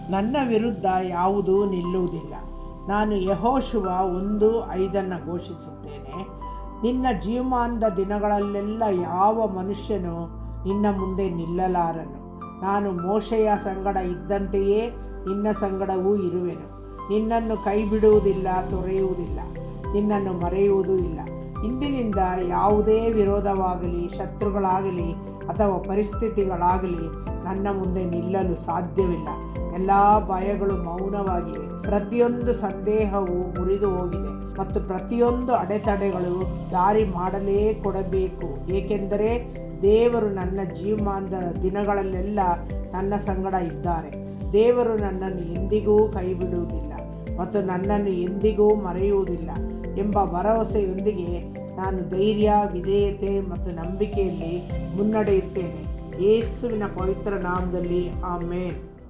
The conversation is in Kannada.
ನನ್ನ ವಿರುದ್ಧ ಯಾವುದೂ ನಿಲ್ಲುವುದಿಲ್ಲ. ನಾನು ಯೆಹೋಶುವ 1:5 ಘೋಷಿಸುತ್ತೇನೆ. ನಿನ್ನ ಜೀವಮಾನದ ದಿನಗಳಲ್ಲೆಲ್ಲ ಯಾವ ಮನುಷ್ಯನು ನಿನ್ನ ಮುಂದೆ ನಿಲ್ಲಲಾರನು. ನಾನು ಮೋಶೆಯ ಸಂಗಡ ಇದ್ದಂತೆಯೇ ನಿನ್ನ ಸಂಗಡವೂ ಇರುವೆನು. ನಿನ್ನನ್ನು ಕೈ ಬಿಡುವುದಿಲ್ಲ, ತೊರೆಯುವುದಿಲ್ಲ, ನಿನ್ನನ್ನು ಮರೆಯುವುದೂ ಇಲ್ಲ. ಇಂದಿನಿಂದ ಯಾವುದೇ ವಿರೋಧವಾಗಲಿ, ಶತ್ರುಗಳಾಗಲಿ ಅಥವಾ ಪರಿಸ್ಥಿತಿಗಳಾಗಲಿ ನನ್ನ ಮುಂದೆ ನಿಲ್ಲಲು ಸಾಧ್ಯವಿಲ್ಲ. ಎಲ್ಲ ಭಯಗಳು ಮೌನವಾಗಿವೆ. ಪ್ರತಿಯೊಂದು ಸಂದೇಹವು ಮುರಿದು ಹೋಗಿದೆ ಮತ್ತು ಪ್ರತಿಯೊಂದು ಅಡೆತಡೆಗಳು ದಾರಿ ಮಾಡಲೇ ಕೊಡಬೇಕು. ಏಕೆಂದರೆ ದೇವರು ನನ್ನ ಜೀವಮಾನದ ದಿನಗಳಲ್ಲೆಲ್ಲ ನನ್ನ ಸಂಗಡ ಇದ್ದಾರೆ. ದೇವರು ನನ್ನನ್ನು ಎಂದಿಗೂ ಕೈ ಬಿಡುವುದಿಲ್ಲ ಮತ್ತು ನನ್ನನ್ನು ಎಂದಿಗೂ ಮರೆಯುವುದಿಲ್ಲ ಎಂಬ ಭರವಸೆಯೊಂದಿಗೆ ನಾನು ಧೈರ್ಯ, ವಿಧೇಯತೆ ಮತ್ತು ನಂಬಿಕೆಯಲ್ಲಿ ಮುನ್ನಡೆಯುತ್ತೇನೆ. ಯೇಸುವಿನ ಪವಿತ್ರ ನಾಮದಲ್ಲಿ ಆಮೆನ್.